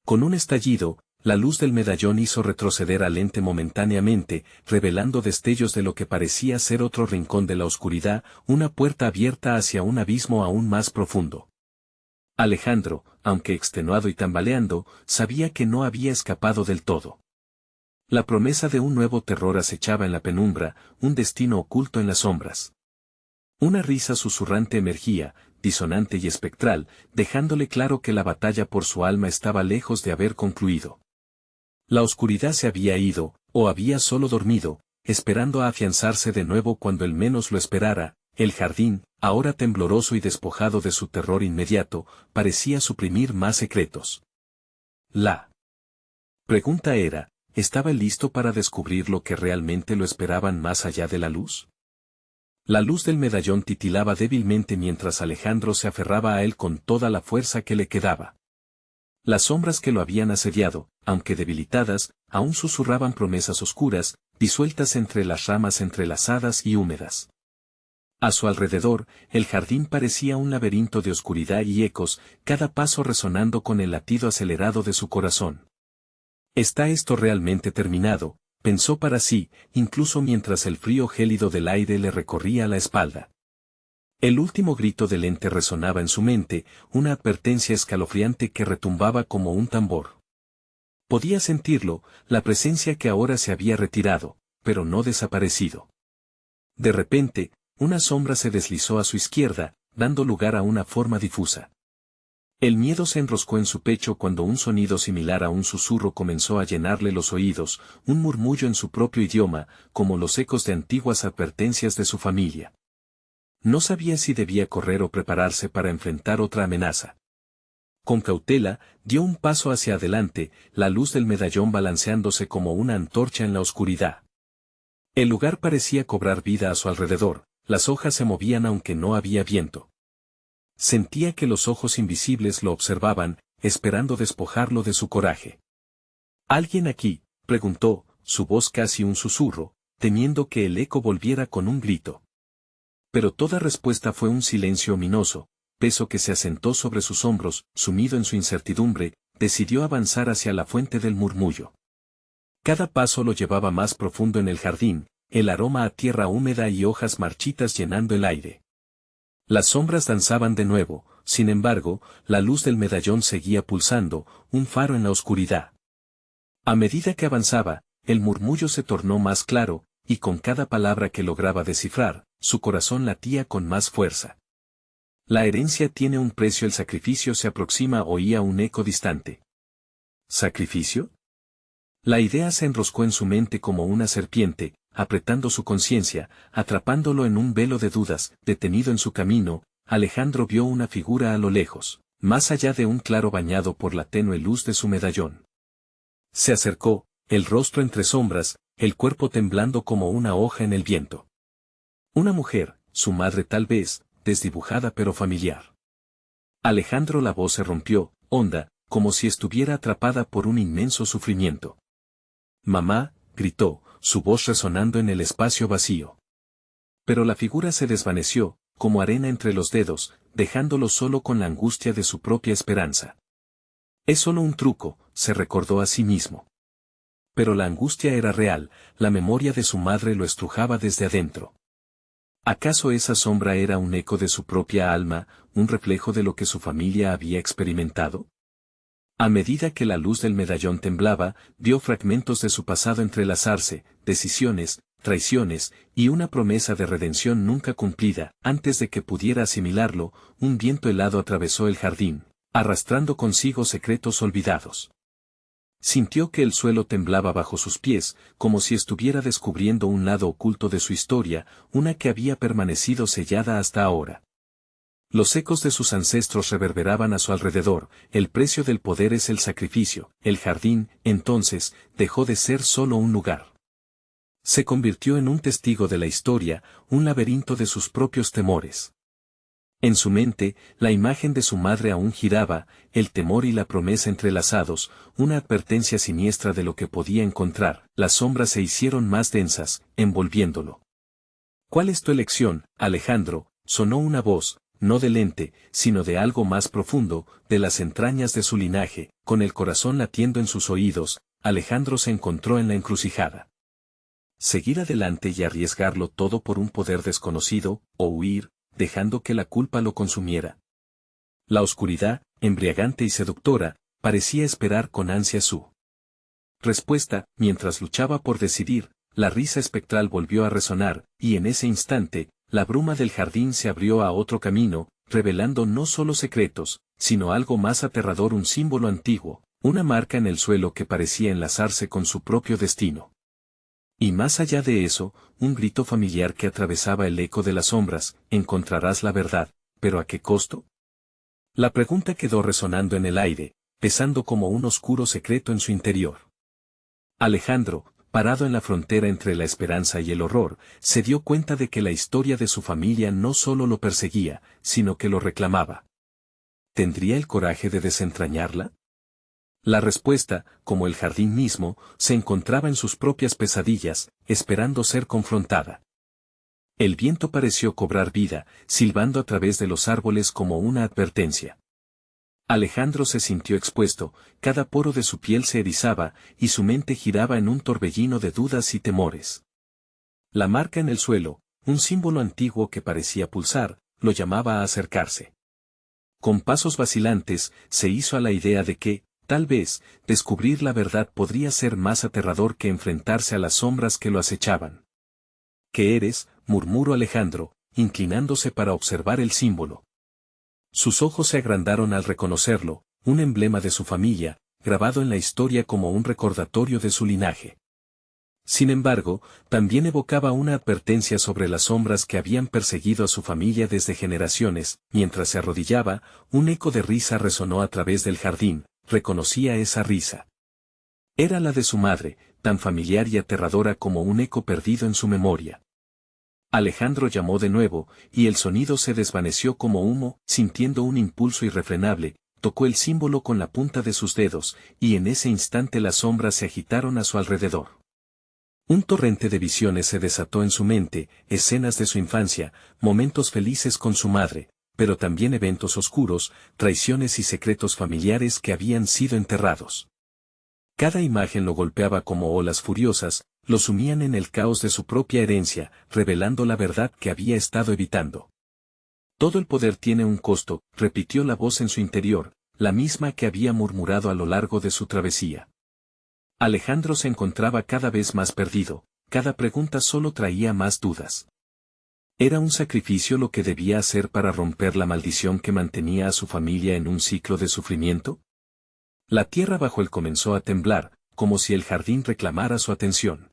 Con un estallido, la luz del medallón hizo retroceder al ente momentáneamente, revelando destellos de lo que parecía ser otro rincón de la oscuridad, una puerta abierta hacia un abismo aún más profundo. Alejandro, aunque extenuado y tambaleando, sabía que no había escapado del todo. La promesa de un nuevo terror acechaba en la penumbra, un destino oculto en las sombras. Una risa susurrante emergía, disonante y espectral, dejándole claro que la batalla por su alma estaba lejos de haber concluido. La oscuridad se había ido, o había solo dormido, esperando a afianzarse de nuevo cuando él menos lo esperara. El jardín, ahora tembloroso y despojado de su terror inmediato, parecía suprimir más secretos. La pregunta era, ¿estaba listo para descubrir lo que realmente lo esperaban más allá de la luz? La luz del medallón titilaba débilmente mientras Alejandro se aferraba a él con toda la fuerza que le quedaba. Las sombras que lo habían asediado, aunque debilitadas, aún susurraban promesas oscuras, disueltas entre las ramas entrelazadas y húmedas. A su alrededor, el jardín parecía un laberinto de oscuridad y ecos, cada paso resonando con el latido acelerado de su corazón. ¿Está esto realmente terminado?, pensó para sí, incluso mientras el frío gélido del aire le recorría la espalda. El último grito del ente resonaba en su mente, una advertencia escalofriante que retumbaba como un tambor. Podía sentirlo, la presencia que ahora se había retirado, pero no desaparecido. De repente, una sombra se deslizó a su izquierda, dando lugar a una forma difusa. El miedo se enroscó en su pecho cuando un sonido similar a un susurro comenzó a llenarle los oídos, un murmullo en su propio idioma, como los ecos de antiguas advertencias de su familia. No sabía si debía correr o prepararse para enfrentar otra amenaza. Con cautela, dio un paso hacia adelante, la luz del medallón balanceándose como una antorcha en la oscuridad. El lugar parecía cobrar vida a su alrededor, las hojas se movían aunque no había viento. Sentía que los ojos invisibles lo observaban, esperando despojarlo de su coraje. ¿Alguien aquí?, preguntó, su voz casi un susurro, temiendo que el eco volviera con un grito. Pero toda respuesta fue un silencio ominoso, peso que se asentó sobre sus hombros, sumido en su incertidumbre, decidió avanzar hacia la fuente del murmullo. Cada paso lo llevaba más profundo en el jardín, el aroma a tierra húmeda y hojas marchitas llenando el aire. Las sombras danzaban de nuevo, sin embargo, la luz del medallón seguía pulsando, un faro en la oscuridad. A medida que avanzaba, el murmullo se tornó más claro, y con cada palabra que lograba descifrar, su corazón latía con más fuerza. La herencia tiene un precio, el sacrificio se aproxima, oía un eco distante. ¿Sacrificio? La idea se enroscó en su mente como una serpiente, apretando su conciencia, atrapándolo en un velo de dudas. Detenido en su camino, Alejandro vio una figura a lo lejos, más allá de un claro bañado por la tenue luz de su medallón. Se acercó, el rostro entre sombras, el cuerpo temblando como una hoja en el viento. Una mujer, su madre tal vez, desdibujada pero familiar. Alejandro, la voz se rompió, honda, como si estuviera atrapada por un inmenso sufrimiento. «Mamá», gritó, su voz resonando en el espacio vacío. Pero la figura se desvaneció, como arena entre los dedos, dejándolo solo con la angustia de su propia esperanza. «Es solo un truco», se recordó a sí mismo. Pero la angustia era real, la memoria de su madre lo estrujaba desde adentro. ¿Acaso esa sombra era un eco de su propia alma, un reflejo de lo que su familia había experimentado? A medida que la luz del medallón temblaba, vio fragmentos de su pasado entrelazarse, decisiones, traiciones, y una promesa de redención nunca cumplida. Antes de que pudiera asimilarlo, un viento helado atravesó el jardín, arrastrando consigo secretos olvidados. Sintió que el suelo temblaba bajo sus pies, como si estuviera descubriendo un lado oculto de su historia, una que había permanecido sellada hasta ahora. Los ecos de sus ancestros reverberaban a su alrededor, el precio del poder es el sacrificio. El jardín, entonces, dejó de ser solo un lugar. Se convirtió en un testigo de la historia, un laberinto de sus propios temores. En su mente, la imagen de su madre aún giraba, el temor y la promesa entrelazados, una advertencia siniestra de lo que podía encontrar. Las sombras se hicieron más densas, envolviéndolo. «¿Cuál es tu elección, Alejandro?», sonó una voz, no del ente, sino de algo más profundo, de las entrañas de su linaje. Con el corazón latiendo en sus oídos, Alejandro se encontró en la encrucijada. Seguir adelante y arriesgarlo todo por un poder desconocido, o huir, dejando que la culpa lo consumiera. La oscuridad, embriagante y seductora, parecía esperar con ansia su respuesta. Mientras luchaba por decidir, la risa espectral volvió a resonar, y en ese instante, la bruma del jardín se abrió a otro camino, revelando no solo secretos, sino algo más aterrador, un símbolo antiguo, una marca en el suelo que parecía enlazarse con su propio destino. Y más allá de eso, un grito familiar que atravesaba el eco de las sombras: «Encontrarás la verdad, ¿pero a qué costo?». La pregunta quedó resonando en el aire, pesando como un oscuro secreto en su interior. Alejandro, parado en la frontera entre la esperanza y el horror, se dio cuenta de que la historia de su familia no solo lo perseguía, sino que lo reclamaba. ¿Tendría el coraje de desentrañarla? La respuesta, como el jardín mismo, se encontraba en sus propias pesadillas, esperando ser confrontada. El viento pareció cobrar vida, silbando a través de los árboles como una advertencia. Alejandro se sintió expuesto, cada poro de su piel se erizaba, y su mente giraba en un torbellino de dudas y temores. La marca en el suelo, un símbolo antiguo que parecía pulsar, lo llamaba a acercarse. Con pasos vacilantes, se hizo a la idea de que, tal vez, descubrir la verdad podría ser más aterrador que enfrentarse a las sombras que lo acechaban. «¿Qué eres?», murmuró Alejandro, inclinándose para observar el símbolo. Sus ojos se agrandaron al reconocerlo, un emblema de su familia, grabado en la historia como un recordatorio de su linaje. Sin embargo, también evocaba una advertencia sobre las sombras que habían perseguido a su familia desde generaciones. Mientras se arrodillaba, un eco de risa resonó a través del jardín. Reconocía esa risa. Era la de su madre, tan familiar y aterradora como un eco perdido en su memoria. Alejandro llamó de nuevo, y el sonido se desvaneció como humo. Sintiendo un impulso irrefrenable, tocó el símbolo con la punta de sus dedos, y en ese instante las sombras se agitaron a su alrededor. Un torrente de visiones se desató en su mente, escenas de su infancia, momentos felices con su madre, pero también eventos oscuros, traiciones y secretos familiares que habían sido enterrados. Cada imagen lo golpeaba como olas furiosas, lo sumían en el caos de su propia herencia, revelando la verdad que había estado evitando. Todo el poder tiene un costo, repitió la voz en su interior, la misma que había murmurado a lo largo de su travesía. Alejandro se encontraba cada vez más perdido, cada pregunta solo traía más dudas. ¿Era un sacrificio lo que debía hacer para romper la maldición que mantenía a su familia en un ciclo de sufrimiento? La tierra bajo él comenzó a temblar, como si el jardín reclamara su atención.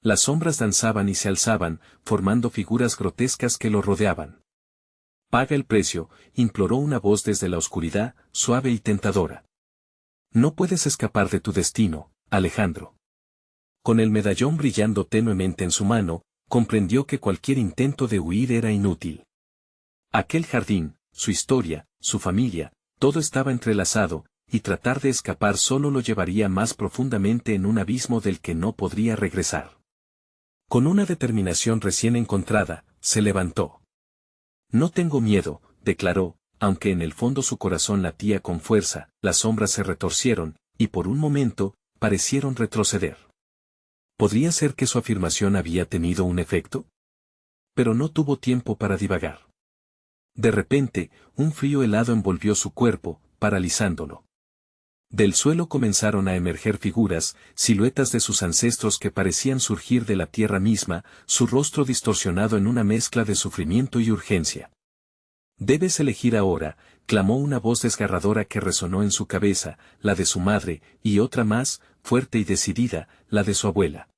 Las sombras danzaban y se alzaban, formando figuras grotescas que lo rodeaban. Paga el precio, imploró una voz desde la oscuridad, suave y tentadora. No puedes escapar de tu destino, Alejandro. Con el medallón brillando tenuemente en su mano, comprendió que cualquier intento de huir era inútil. Aquel jardín, su historia, su familia, todo estaba entrelazado, y tratar de escapar solo lo llevaría más profundamente en un abismo del que no podría regresar. Con una determinación recién encontrada, se levantó. No tengo miedo, declaró, aunque en el fondo su corazón latía con fuerza. Las sombras se retorcieron, y por un momento, parecieron retroceder. ¿Podría ser que su afirmación había tenido un efecto? Pero no tuvo tiempo para divagar. De repente, un frío helado envolvió su cuerpo, paralizándolo. Del suelo comenzaron a emerger figuras, siluetas de sus ancestros que parecían surgir de la tierra misma, su rostro distorsionado en una mezcla de sufrimiento y urgencia. Debes elegir ahora, clamó una voz desgarradora que resonó en su cabeza, la de su madre, y otra más, fuerte y decidida, la de su abuela.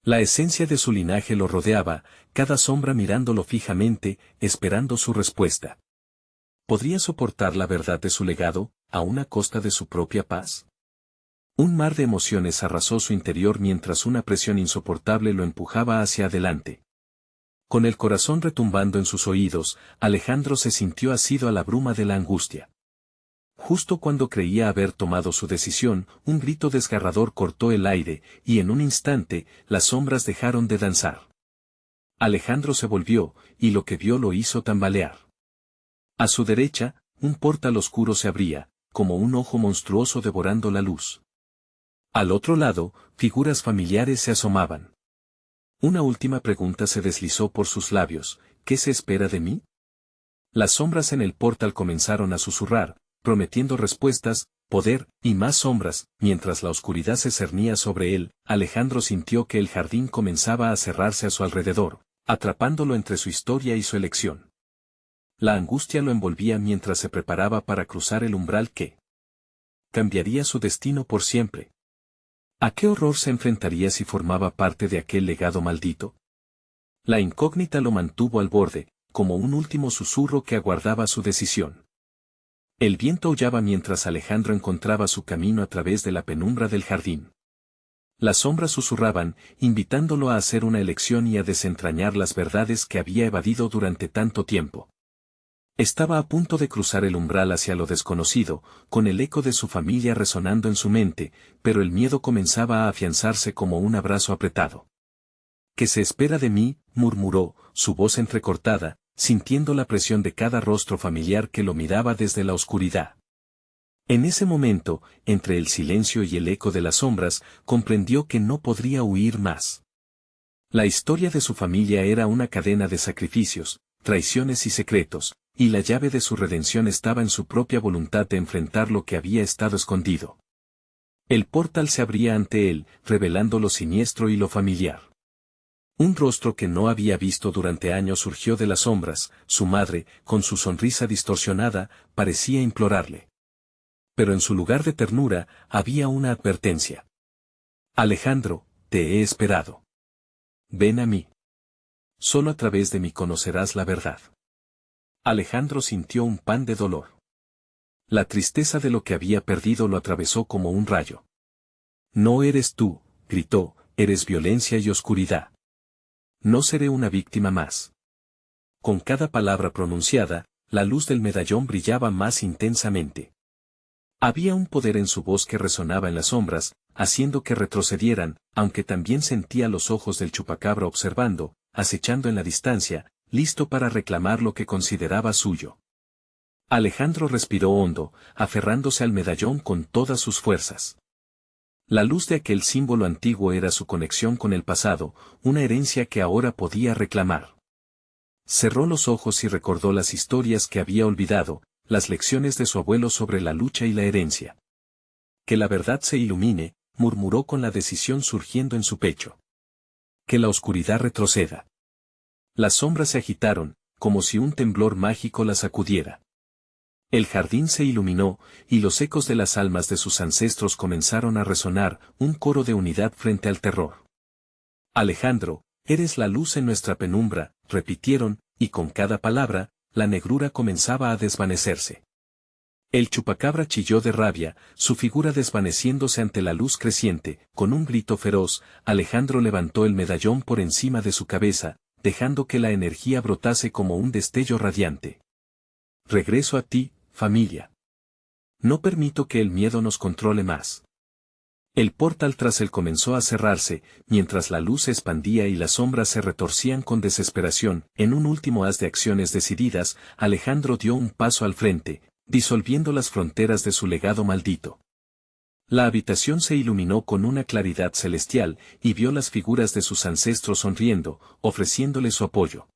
La esencia de su linaje lo rodeaba, cada sombra mirándolo fijamente, esperando su respuesta. ¿Podría soportar la verdad de su legado, a una costa de su propia paz? Un mar de emociones arrasó su interior mientras una presión insoportable lo empujaba hacia adelante. Con el corazón retumbando en sus oídos, Alejandro se sintió asido a la bruma de la angustia. Justo cuando creía haber tomado su decisión, un grito desgarrador cortó el aire, y en un instante, las sombras dejaron de danzar. Alejandro se volvió, y lo que vio lo hizo tambalear. A su derecha, un portal oscuro se abría, como un ojo monstruoso devorando la luz. Al otro lado, figuras familiares se asomaban. Una última pregunta se deslizó por sus labios, ¿qué se espera de mí? Las sombras en el portal comenzaron a susurrar, prometiendo respuestas, poder, y más sombras. Mientras la oscuridad se cernía sobre él, Alejandro sintió que el jardín comenzaba a cerrarse a su alrededor, atrapándolo entre su historia y su elección. La angustia lo envolvía mientras se preparaba para cruzar el umbral que cambiaría su destino por siempre. ¿A qué horror se enfrentaría si formaba parte de aquel legado maldito? La incógnita lo mantuvo al borde, como un último susurro que aguardaba su decisión. El viento aullaba mientras Alejandro encontraba su camino a través de la penumbra del jardín. Las sombras susurraban, invitándolo a hacer una elección y a desentrañar las verdades que había evadido durante tanto tiempo. Estaba a punto de cruzar el umbral hacia lo desconocido, con el eco de su familia resonando en su mente, pero el miedo comenzaba a afianzarse como un abrazo apretado. ¿Qué se espera de mí?, murmuró, su voz entrecortada, sintiendo la presión de cada rostro familiar que lo miraba desde la oscuridad. En ese momento, entre el silencio y el eco de las sombras, comprendió que no podría huir más. La historia de su familia era una cadena de sacrificios, traiciones y secretos, y la llave de su redención estaba en su propia voluntad de enfrentar lo que había estado escondido. El portal se abría ante él, revelando lo siniestro y lo familiar. Un rostro que no había visto durante años surgió de las sombras, su madre, con su sonrisa distorsionada, parecía implorarle. Pero en su lugar de ternura, había una advertencia. Alejandro, te he esperado. Ven a mí. Solo a través de mí conocerás la verdad. Alejandro sintió un pan de dolor. La tristeza de lo que había perdido lo atravesó como un rayo. No eres tú, gritó, eres violencia y oscuridad. No seré una víctima más. Con cada palabra pronunciada, la luz del medallón brillaba más intensamente. Había un poder en su voz que resonaba en las sombras, haciendo que retrocedieran, aunque también sentía los ojos del chupacabra observando, acechando en la distancia, listo para reclamar lo que consideraba suyo. Alejandro respiró hondo, aferrándose al medallón con todas sus fuerzas. La luz de aquel símbolo antiguo era su conexión con el pasado, una herencia que ahora podía reclamar. Cerró los ojos y recordó las historias que había olvidado, las lecciones de su abuelo sobre la lucha y la herencia. Que la verdad se ilumine, murmuró con la decisión surgiendo en su pecho. Que la oscuridad retroceda. Las sombras se agitaron, como si un temblor mágico las sacudiera. El jardín se iluminó, y los ecos de las almas de sus ancestros comenzaron a resonar, un coro de unidad frente al terror. Alejandro, eres la luz en nuestra penumbra, repitieron, y con cada palabra, la negrura comenzaba a desvanecerse. El chupacabra chilló de rabia, su figura desvaneciéndose ante la luz creciente, con un grito feroz, Alejandro levantó el medallón por encima de su cabeza, dejando que la energía brotase como un destello radiante. Regreso a ti, familia. No permito que el miedo nos controle más. El portal tras él comenzó a cerrarse, mientras la luz se expandía y las sombras se retorcían con desesperación. En un último haz de acciones decididas, Alejandro dio un paso al frente, disolviendo las fronteras de su legado maldito. La habitación se iluminó con una claridad celestial, y vio las figuras de sus ancestros sonriendo, ofreciéndole su apoyo.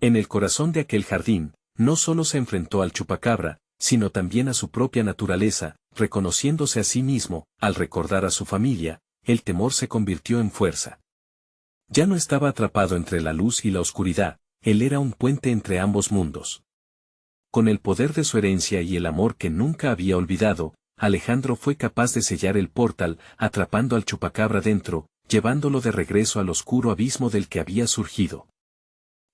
En el corazón de aquel jardín, no solo se enfrentó al chupacabra, sino también a su propia naturaleza, reconociéndose a sí mismo, al recordar a su familia, el temor se convirtió en fuerza. Ya no estaba atrapado entre la luz y la oscuridad, él era un puente entre ambos mundos. Con el poder de su herencia y el amor que nunca había olvidado, Alejandro fue capaz de sellar el portal, atrapando al chupacabra dentro, llevándolo de regreso al oscuro abismo del que había surgido.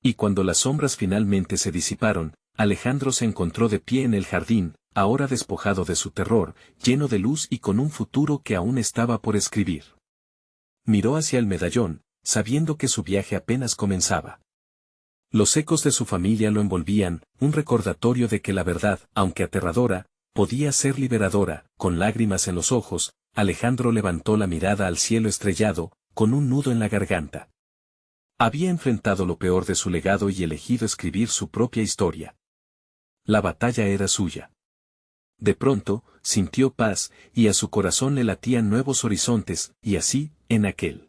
Y cuando las sombras finalmente se disiparon, Alejandro se encontró de pie en el jardín, ahora despojado de su terror, lleno de luz y con un futuro que aún estaba por escribir. Miró hacia el medallón, sabiendo que su viaje apenas comenzaba. Los ecos de su familia lo envolvían, un recordatorio de que la verdad, aunque aterradora, podía ser liberadora. Con lágrimas en los ojos, Alejandro levantó la mirada al cielo estrellado, con un nudo en la garganta. Había enfrentado lo peor de su legado y elegido escribir su propia historia. La batalla era suya. De pronto, sintió paz, y a su corazón le latían nuevos horizontes, y así, en aquel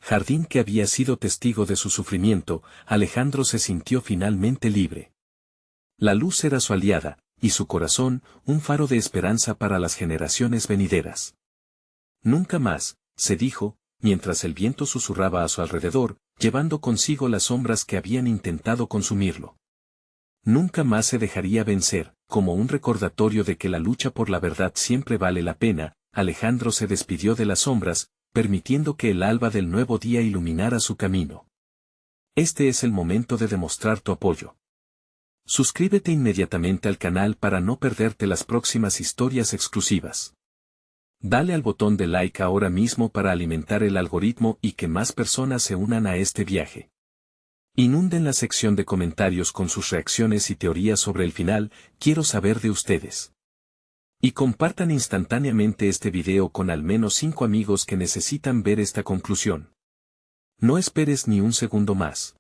jardín que había sido testigo de su sufrimiento, Alejandro se sintió finalmente libre. La luz era su aliada, y su corazón, un faro de esperanza para las generaciones venideras. Nunca más, se dijo, mientras el viento susurraba a su alrededor, llevando consigo las sombras que habían intentado consumirlo. Nunca más se dejaría vencer, como un recordatorio de que la lucha por la verdad siempre vale la pena. Alejandro se despidió de las sombras, permitiendo que el alba del nuevo día iluminara su camino. Este es el momento de demostrar tu apoyo. Suscríbete inmediatamente al canal para no perderte las próximas historias exclusivas. Dale al botón de like ahora mismo para alimentar el algoritmo y que más personas se unan a este viaje. Inunden la sección de comentarios con sus reacciones y teorías sobre el final, quiero saber de ustedes. Y compartan instantáneamente este video con al menos 5 amigos que necesitan ver esta conclusión. No esperes ni un segundo más.